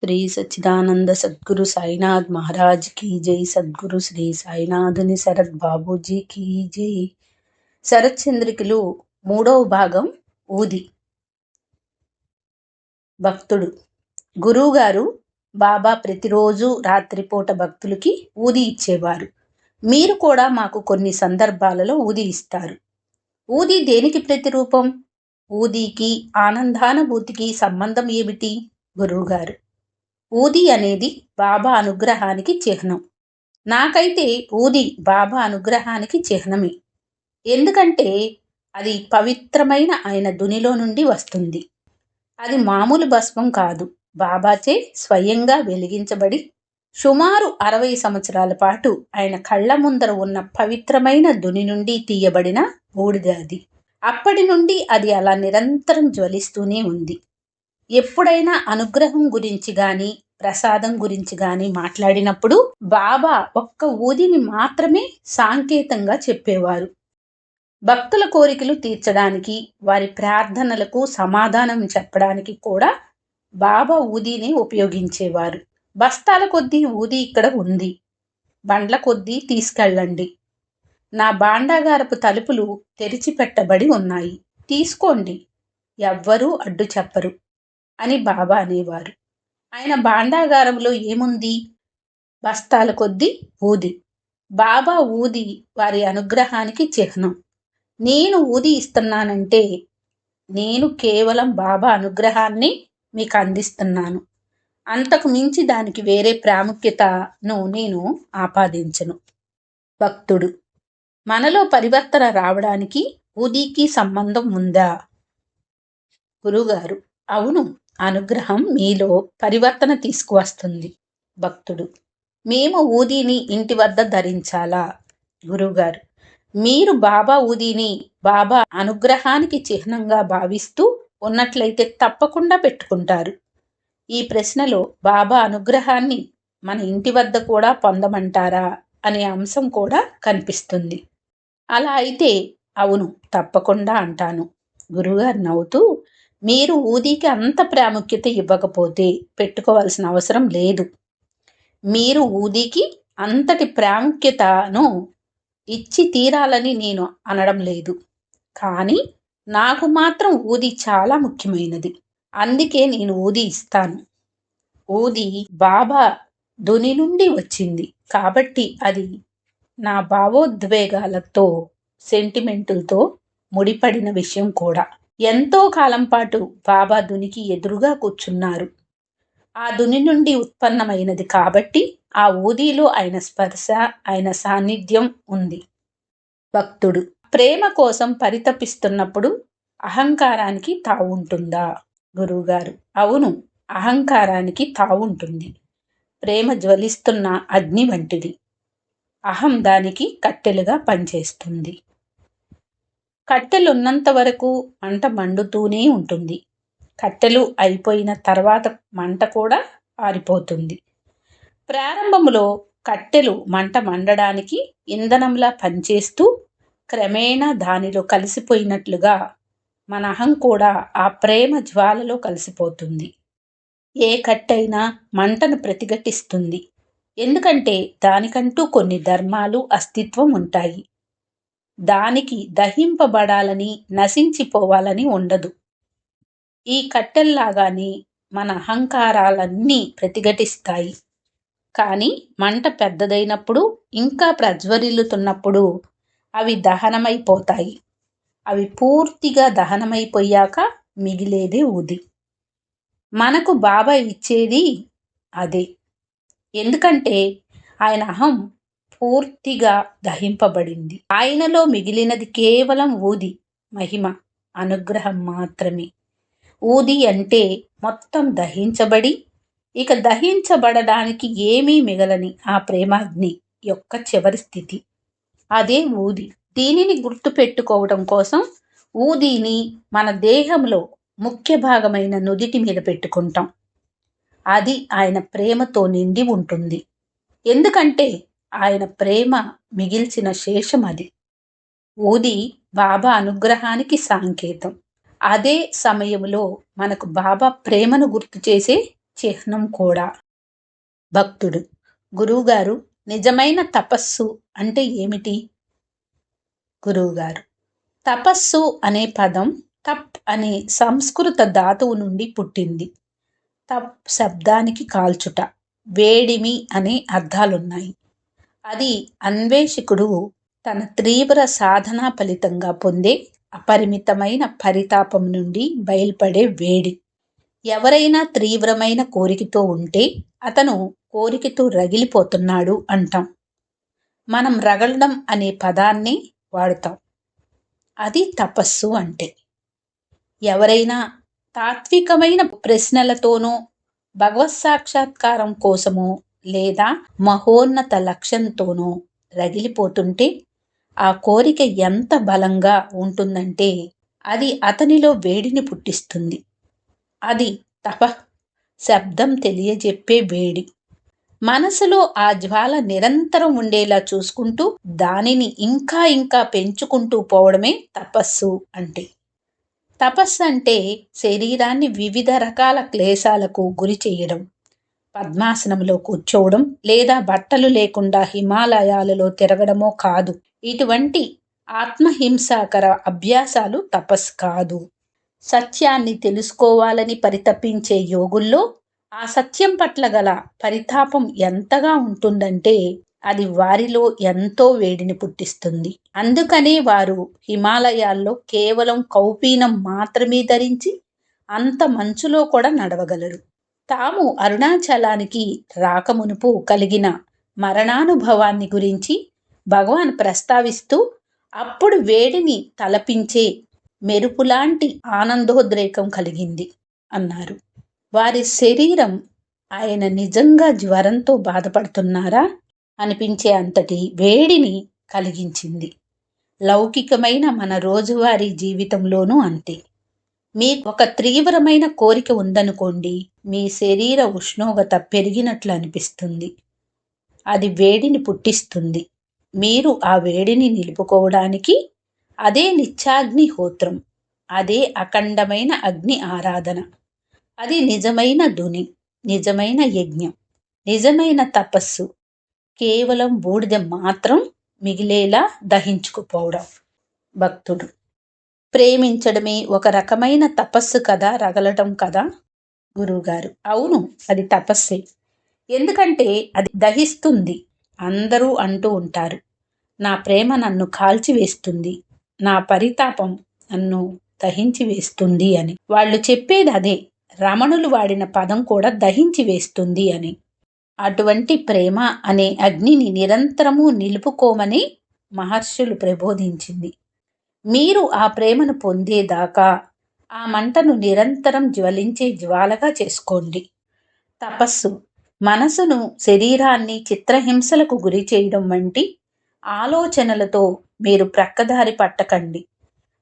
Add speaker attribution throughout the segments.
Speaker 1: శ్రీ సచ్చిదానంద సద్గురు సాయినాథ్ మహారాజ్ की जय। సద్గురు శ్రీ సాయినాథుని శరత్ బాబూజీ की जय। శరత్ చంద్రికలు 3వ భాగం ఊది। భక్తుడు గురువుగారు బాబా ప్రతిరోజు రాత్రిపూట భక్తులకి ఊది ఇచ్చేవారు। మీరు కూడా మాకు కొన్ని సందర్భాలలో ఊది ఇస్తారు। ఊది దేనికి ప్రతిరూపం? ఊదికి ఆనందానుభూతికి సంబంధం ఏమిటి? గురువుగారు: ఊది అనేది బాబా అనుగ్రహానికి చిహ్నం। నాకైతే ఊది బాబా అనుగ్రహానికి చిహ్నమే। ఎందుకంటే అది పవిత్రమైన ఆయన ధునిలో నుండి వస్తుంది। అది మామూలు భస్మం కాదు, బాబాచే స్వయంగా వెలిగించబడి సుమారు 60 సంవత్సరాల పాటు ఆయన కళ్ళ ముందర ఉన్న పవిత్రమైన ధుని నుండి తీయబడిన బూడిద అది। అప్పటి నుండి అది అలా నిరంతరం జ్వలిస్తూనే ఉంది। ఎప్పుడైనా అనుగ్రహం గురించి గాని ప్రసాదం గురించి గాని మాట్లాడినప్పుడు బాబా ఒక్క ఊదిని మాత్రమే సాంకేతంగా చెప్పేవారు। భక్తుల కోరికలు తీర్చడానికి, వారి ప్రార్థనలకు సమాధానం చెప్పడానికి కూడా బాబా ఊదిని ఉపయోగించేవారు। బస్తాల కొద్దీ ఊది ఇక్కడ ఉంది, బండ్ల కొద్దీ తీసుకెళ్ళండి। నా భాండాగారపు తలుపులు తెరిచిపెట్టబడి ఉన్నాయి, తీసుకోండి, ఎవ్వరూ అడ్డు చెప్పరు అని బాబా అనేవారు। ఆయన భాండాగారంలో ఏముంది? బస్తాల కొద్దీ ఊది। బాబా ఊది వారి అనుగ్రహానికి చిహ్నం। నేను ఊది ఇస్తున్నానంటే నేను కేవలం బాబా అనుగ్రహాన్ని మీకు అందిస్తున్నాను, అంతకు మించి దానికి వేరే ప్రాముఖ్యతను నేను ఆపాదించను। భక్తుడు: మనలో పరివర్తన రావడానికి ఊదికి సంబంధం ఉందా? గురుగారు: అవును, అనుగ్రహం మీలో పరివర్తన తీసుకువస్తుంది। భక్తుడు: మేము ఊదిని ఇంటి వద్ద ధరించాలా? గురుగారు: మీరు బాబా ఊదిని బాబా అనుగ్రహానికి చిహ్నంగా భావిస్తూ ఉన్నట్లయితే తప్పకుండా పెట్టుకుంటారు। ఈ ప్రశ్నలో బాబా అనుగ్రహాన్ని మన ఇంటి వద్ద కూడా పొందమంటారా అనే అంశం కూడా కనిపిస్తుంది। అలా అయితే అవును, తప్పకుండా అంటాను। గురుగారు నవ్వుతూ: మీరు ఊదికి అంత ప్రాముఖ్యత ఇవ్వకపోతే పెట్టుకోవాల్సిన అవసరం లేదు। మీరు ఊదికి అంతటి ప్రాముఖ్యతను ఇచ్చి తీరాలని నేను అనడం లేదు, కానీ నాకు మాత్రం ఊది చాలా ముఖ్యమైనది, అందుకే నేను ఊది ఇస్తాను। ఊది బాబా ధుని నుండి వచ్చింది కాబట్టి అది నా భావోద్వేగాలతో, సెంటిమెంటులతో ముడిపడిన విషయం కూడా। ఎంతో కాలం పాటు బాబా ధునికి ఎదురుగా కూర్చున్నారు, ఆ ధుని నుండి ఉత్పన్నమైనది కాబట్టి ఆ ఊదిలో ఆయన స్పర్శ, ఆయన సాన్నిధ్యం ఉంది। భక్తుడు: ప్రేమ కోసం పరితపిస్తున్నప్పుడు అహంకారానికి తావుంటుందా? గురువుగారు: అవును, అహంకారానికి తావుంటుంది। ప్రేమ జ్వలిస్తున్న అగ్ని వంటిది, అహం దానికి కట్టెలుగా పనిచేస్తుంది। కట్టెలున్నంత వరకు మంట మండుతూనే ఉంటుంది, కట్టెలు అయిపోయిన తర్వాత మంట కూడా ఆరిపోతుంది। ప్రారంభంలో కట్టెలు మంట మండడానికి ఇంధనంలా పనిచేస్తూ క్రమేణా దానిలో కలిసిపోయినట్లుగా మన అహం కూడా ఆ ప్రేమ జ్వాలలో కలిసిపోతుంది। ఏ కట్టెైనా మంటను ప్రతిఘటిస్తుంది, ఎందుకంటే దానికంటూ కొన్ని ధర్మాలు, అస్తిత్వం ఉంటాయి। దానికి దహింపబడాలని, నశించిపోవాలని ఉండదు। ఈ కట్టెల్లాగానే మన అహంకారాలన్నీ ప్రతిఘటిస్తాయి, కానీ మంట పెద్దదైనప్పుడు, ఇంకా ప్రజ్వరిల్లుతున్నప్పుడు అవి దహనమైపోతాయి। అవి పూర్తిగా దహనమైపోయాక మిగిలేదే ఊది। మనకు బాబా ఇచ్చేది అదే, ఎందుకంటే ఆయన అహం పూర్తిగా దహింపబడింది। ఆయనలో మిగిలినది కేవలం ఊది, మహిమ, అనుగ్రహం మాత్రమే। ఊది అంటే మొత్తం దహించబడి ఇక దహించబడడానికి ఏమీ మిగలని ఆ ప్రేమాగ్ని యొక్క చివరి స్థితి, అదే ఊది। దీనిని గుర్తు పెట్టుకోవడం కోసం ఊదిని మన దేహంలో ముఖ్య భాగమైన నుదిటి మీద పెట్టుకుంటాం। అది ఆయన ప్రేమతో నిండి ఉంటుంది, ఎందుకంటే ఆయన ప్రేమ మిగిల్చిన శేషం అది। ఊది బాబా అనుగ్రహానికి సంకేతం, అదే సమయంలో మనకు బాబా ప్రేమను గుర్తు చేసే చిహ్నం కూడా. భక్తుడు: గురువుగారు, నిజమైన తపస్సు అంటే ఏమిటి? గురువుగారు: తపస్సు అనే పదం తప్ అనే సంస్కృత ధాతువు నుండి పుట్టింది. తప్ శబ్దానికి కాల్చుట, వేడిమి అనే అర్థాలున్నాయి. అది అన్వేషకుడు తన తీవ్ర సాధన ఫలితంగా పొందే అపరిమితమైన పరితాపం నుండి బయల్పడే వేడి. ఎవరైనా తీవ్రమైన కోరికతో ఉంటే అతను కోరికతో రగిలిపోతున్నాడు అంటాం. మనం రగలడం అనే పదాన్ని వాడుతాం. అది తపస్సు అంటే. ఎవరైనా తాత్వికమైన ప్రశ్నలతోనో, భగవత్ సాక్షాత్కారం కోసమో లేదా మహోన్నత లక్ష్యంతోనో రగిలిపోతుంటే ఆ కోరిక ఎంత బలంగా ఉంటుందంటే అది అతనిలో వేడిని పుట్టిస్తుంది. అది తప శబ్దం తెలియజెప్పే వేడి. మనసులో ఆ జ్వాల నిరంతరం ఉండేలా చూసుకుంటూ దానిని ఇంకా ఇంకా పెంచుకుంటూ పోవడమే తపస్సు అంటే. తపస్సు అంటే శరీరాన్ని వివిధ రకాల క్లేశాలకు గురి చేయడం, పద్మాసనంలో కూర్చోవడం లేదా బట్టలు లేకుండా హిమాలయాలలో తిరగడమో కాదు. ఇటువంటి ఆత్మహింసాకర అభ్యాసాలు తపస్సు కాదు. సత్యాన్ని తెలుసుకోవాలని పరితపించే యోగుల్లో ఆ సత్యం పట్ల గల పరితాపం ఎంతగా ఉంటుందంటే అది వారిలో ఎంతో వేడిని పుట్టిస్తుంది. అందుకనే వారు హిమాలయాల్లో కేవలం కౌపీనం మాత్రమే ధరించి అంత మంచులో కూడా నడవగలరు. తాము అరుణాచలానికి రాకమునుపు కలిగిన మరణానుభవాన్ని గురించి భగవాన్ ప్రస్తావిస్తూ అప్పుడు వేడిని తలపించే మెరుపులాంటి ఆనందోద్రేకం కలిగింది అన్నారు. వారి శరీరం ఆయన నిజంగా జ్వరంతో బాధపడుతున్నారా అనిపించే అంతటి వేడిని కలిగించింది. లౌకికమైన మన రోజువారీ జీవితంలోనూ అంతే. మీకు ఒక తీవ్రమైన కోరిక ఉందనుకోండి, మీ శరీర ఉష్ణోగ్రత పెరిగినట్లు అనిపిస్తుంది. అది వేడిని పుట్టిస్తుంది. మీరు ఆ వేడిని నిలుపుకోవడానికి అదే నిత్యాగ్నిహోత్రం, అదే అఖండమైన అగ్ని ఆరాధన. అది నిజమైన ధుని, నిజమైన యజ్ఞం, నిజమైన తపస్సు. కేవలం బూడిద మాత్రం మిగిలేలా దహించుకుపోవడం. భక్తుడు: ప్రేమించడమే ఒక రకమైన తపస్సు కదా, రగలటం కదా? గురువుగారు: అవును, అది తపస్సే. ఎందుకంటే అది దహిస్తుంది. అందరూ అంటూ ఉంటారు, నా ప్రేమ నన్ను కాల్చివేస్తుంది, నా పరితాపం నన్ను దహించి వేస్తుంది అని. వాళ్ళు చెప్పేది అదే. రమణులు వాడిన పదం కూడా దహించి వేస్తుంది అని. అటువంటి ప్రేమ అనే అగ్నిని నిరంతరము నిలుపుకోమని మహర్షులు ప్రబోధించింది. మీరు ఆ ప్రేమను పొందేదాకా ఆ మంటను నిరంతరం జ్వలించే జ్వాలగా చేసుకోండి. తపస్సు మనసును, శరీరాన్ని చిత్రహింసలకు గురి చేయడం వంటి ఆలోచనలతో మీరు ప్రక్కదారి పట్టకండి.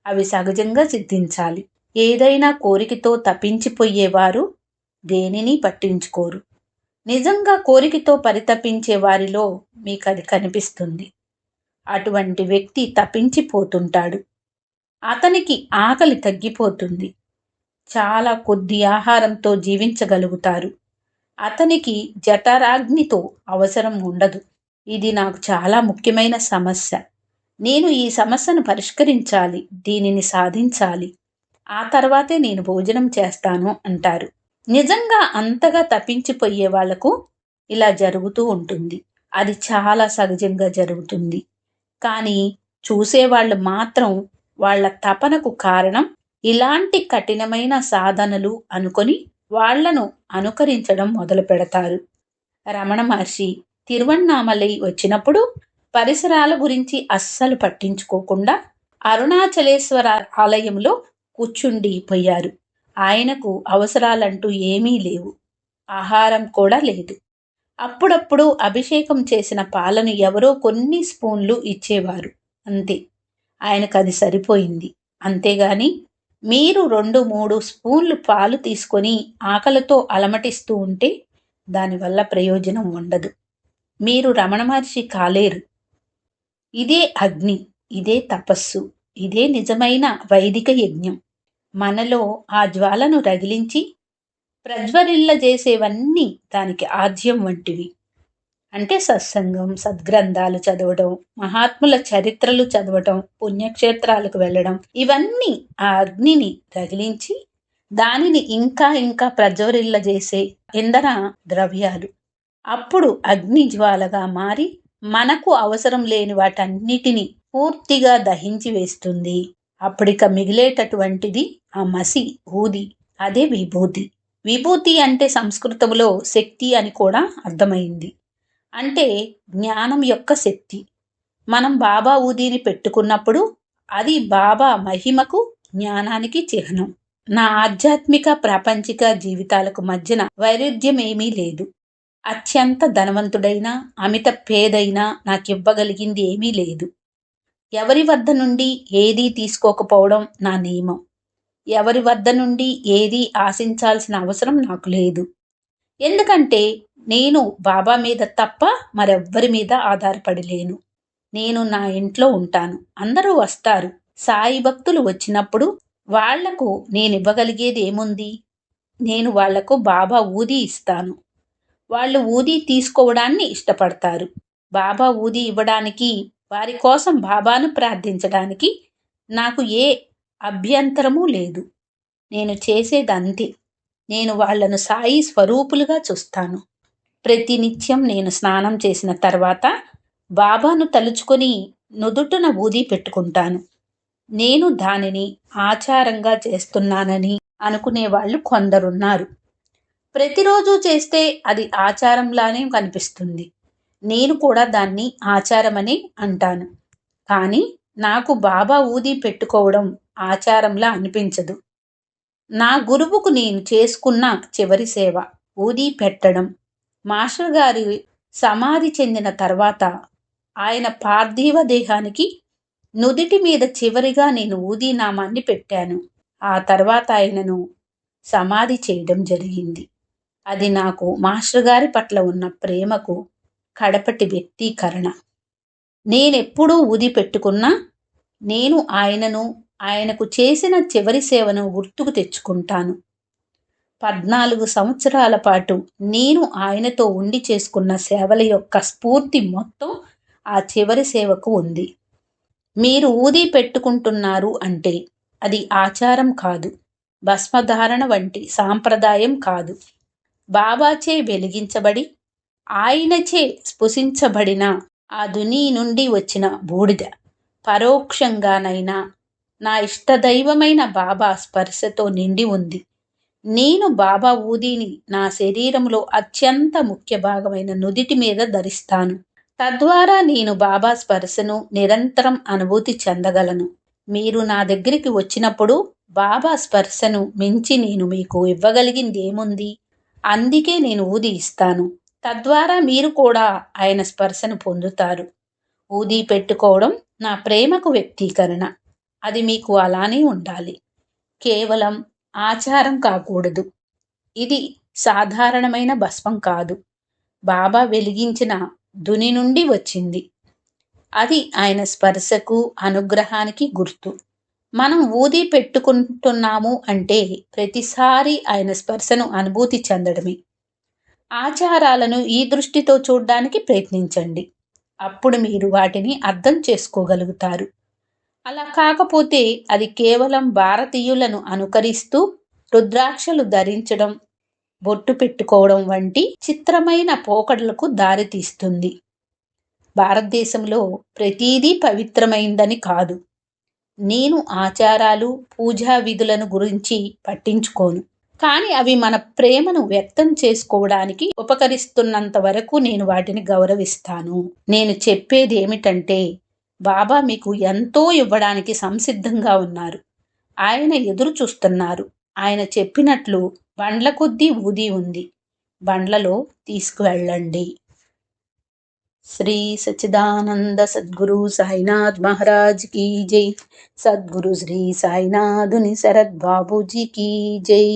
Speaker 1: అవి సహజంగా సిద్ధించాలి. ఏదైనా కోరికతో తప్పించిపోయేవారు దేనిని పట్టించుకోరు. నిజంగా కోరికతో పరితపించే వారిలో మీకు అది కనిపిస్తుంది. అటువంటి వ్యక్తి తప్పించిపోతుంటాడు. అతనికి ఆకలి తగ్గిపోతుంది. చాలా కొద్ది ఆహారంతో జీవించగలుగుతారు. అతనికి జఠరాగ్నితో అవసరం ఉండదు. ఇది నాకు చాలా ముఖ్యమైన సమస్య. నేను ఈ సమస్యను పరిష్కరించాలి, దీనిని సాధించాలి. ఆ తర్వాతే నేను భోజనం చేస్తాను అంటారు. నిజంగా అంతగా తప్పించిపోయే వాళ్లకు ఇలా జరుగుతూ ఉంటుంది. అది చాలా సహజంగా జరుగుతుంది. కానీ చూసేవాళ్ళు మాత్రం వాళ్ళ తపనకు కారణం ఇలాంటి కఠినమైన సాధనలు అనుకొని వాళ్లను అనుకరించడం మొదలు పెడతారు. రమణ మహర్షి తిరువణ్ణామలై వచ్చినప్పుడు పరిసరాల గురించి అస్సలు పట్టించుకోకుండా అరుణాచలేశ్వర ఆలయంలో కూర్చుండిపోయారు. ఆయనకు అవసరాలంటూ ఏమీ లేవు. ఆహారం కూడా లేదు. అప్పుడప్పుడు అభిషేకం చేసిన పాలను ఎవరో కొన్ని స్పూన్లు ఇచ్చేవారు, అంతే. ఆయనకు అది సరిపోయింది. అంతేగాని మీరు 2-3 స్పూన్లు పాలు తీసుకొని ఆకలితో అలమటిస్తూ ఉంటే దానివల్ల ప్రయోజనం ఉండదు. మీరు రమణ మహర్షి కాలేరు. ఇదే అగ్ని, ఇదే తపస్సు, ఇదే నిజమైన వైదిక యజ్ఞం. మనలో ఆ జ్వాలను రగిలించి ప్రజ్వరిల్లజేసేవన్నీ దానికి ఆద్యం వంటివి. అంటే సత్సంగం, సద్గ్రంథాలు చదవడం, మహాత్ముల చరిత్రలు చదవటం, పుణ్యక్షేత్రాలకు వెళ్ళడం, ఇవన్నీ ఆ అగ్నిని రగిలించి దానిని ఇంకా ఇంకా ప్రజ్వరిల్లజేసే ఇంధన ద్రవ్యాలు. అప్పుడు అగ్ని జ్వాలగా మారి మనకు అవసరం లేని వాటన్నిటిని పూర్తిగా దహించి వేస్తుంది. అప్పుడిక మిగిలేటటువంటిది ఆ మసి, ఊది, అదే విభూతి. విభూతి అంటే సంస్కృతంలో శక్తి అని కూడా అర్థమైంది. అంటే జ్ఞానం యొక్క శక్తి. మనం బాబా ఊదిని పెట్టుకున్నప్పుడు అది బాబా మహిమకు, జ్ఞానానికి చిహ్నం. నా ఆధ్యాత్మిక ప్రాపంచిక జీవితాలకు మధ్యన వైరుధ్యం ఏమీ లేదు. అత్యంత ధనవంతుడైనా అమిత పేదైనా నాకివ్వగలిగింది ఏమీ లేదు. ఎవరి వద్ద నుండి ఏదీ తీసుకోకపోవడం నా నియమం. ఎవరి వద్ద నుండి ఏదీ ఆశించాల్సిన అవసరం నాకు లేదు. ఎందుకంటే నేను బాబా మీద తప్ప మరెవ్వరి మీద ఆధారపడలేను. నేను నా ఇంట్లో ఉంటాను. అందరూ వస్తారు. సాయి భక్తులు వచ్చినప్పుడు వాళ్లకు నేనివ్వగలిగేది ఏముంది? నేను వాళ్లకు బాబా ఊది ఇస్తాను. వాళ్ళు ఊది తీసుకోవడాన్ని ఇష్టపడతారు. బాబా ఊది ఇవ్వడానికి, వారి కోసం బాబాను ప్రార్థించడానికి నాకు ఏ అభ్యంతరమూ లేదు. నేను చేసేదంతే. నేను వాళ్లను సాయి స్వరూపులుగా చూస్తాను. ప్రతినిత్యం నేను స్నానం చేసిన తర్వాత బాబాను తలుచుకొని నుదుటున ఊది పెట్టుకుంటాను. నేను దానిని ఆచారంగా చేస్తున్నానని అనుకునేవాళ్ళు కొందరున్నారు. ప్రతిరోజు చేస్తే అది ఆచారంలానే కనిపిస్తుంది. నేను కూడా దాన్ని ఆచారమని అంటాను. కానీ నాకు బాబా ఊది పెట్టుకోవడం ఆచారంలా అనిపించదు. నా గురువుకు నేను చేసుకున్న చివరి సేవ ఊది పెట్టడం. మాస్టర్ గారి సమాధి చెందిన తర్వాత ఆయన పార్థివ దేహానికి నుదిటి మీద చివరిగా నేను ఊది నామాన్ని పెట్టాను. ఆ తర్వాత ఆయనను సమాధి చేయడం జరిగింది. అది నాకు మాస్టర్ గారి పట్ల ఉన్న ప్రేమకు కడపటి వ్యక్తీకరణ. నేనెప్పుడూ ఊది పెట్టుకున్నా నేను ఆయనకు చేసిన చివరి సేవను గుర్తుకు తెచ్చుకుంటాను. 14 సంవత్సరాల పాటు నేను ఆయనతో ఉండి చేసుకున్న సేవల యొక్క స్ఫూర్తి మొత్తం ఆ చివరి సేవకు ఉంది. మీరు ఊది పెట్టుకుంటున్నారు అంటే అది ఆచారం కాదు, భస్మధారణ వంటి సాంప్రదాయం కాదు. బాబాచే వెలిగించబడి ఆయనచే స్పృశించబడిన ఆ దుని నుండి వచ్చిన బూడిద. పరోక్షంగానైనా నా ఇష్టదైవమైన బాబా స్పర్శతో నిండి ఉంది. నేను బాబా ఊదిని నా శరీరంలో అత్యంత ముఖ్య భాగమైన నుదిటి మీద ధరిస్తాను. తద్వారా నేను బాబా స్పర్శను నిరంతరం అనుభూతి చెందగలను. మీరు నా దగ్గరికి వచ్చినప్పుడు బాబా స్పర్శను మించి నేను మీకు ఇవ్వగలిగింది ఏముంది? అందుకే నేను ఊది ఇస్తాను. తద్వారా మీరు కూడా ఆయన స్పర్శను పొందుతారు. ఊది పెట్టుకోవడం నా ప్రేమకు వ్యక్తీకరణ. అది మీకు అలానే ఉండాలి. కేవలం ఆచారం కాకూడదు. ఇది సాధారణమైన భస్మం కాదు. బాబా వెలిగించిన దుని నుండి వచ్చింది. అది ఆయన స్పర్శకు, అనుగ్రహానికి గుర్తు. మనం ఊది పెట్టుకుంటున్నాము అంటే ప్రతిసారి ఆయన స్పర్శను అనుభూతి చెందడమే. ఆచారాలను ఈ దృష్టితో చూడ్డానికి ప్రయత్నించండి. అప్పుడు మీరు వాటిని అర్థం చేసుకోగలుగుతారు. అలా కాకపోతే అది కేవలం భారతీయులను అనుకరిస్తూ రుద్రాక్షలు ధరించడం, బొట్టు పెట్టుకోవడం వంటి చిత్రమైన పోకడలకు దారితీస్తుంది. భారతదేశంలో ప్రతీదీ పవిత్రమైందని కాదు. నేను ఆచారాలు, పూజా విధులను గురించి పట్టించుకోను. కానీ అవి మన ప్రేమను వ్యక్తం చేసుకోవడానికి ఉపకరిస్తున్నంత వరకు నేను వాటిని గౌరవిస్తాను. నేను చెప్పేది ఏమిటంటే, బాబా మీకు ఎంతో ఇవ్వడానికి సంసిద్ధంగా ఉన్నారు. ఆయన ఎదురు చూస్తున్నారు. ఆయన చెప్పినట్లు బండ్ల కొద్దీ ఊది ఉంది. బండ్లలో తీసుకువెళ్ళండి. శ్రీ సచ్చిదానంద సద్గురు సాయినాథ్ మహారాజ్ की जय. सद्गुरु श्री साईनाथ शरद बाबू जी की जय.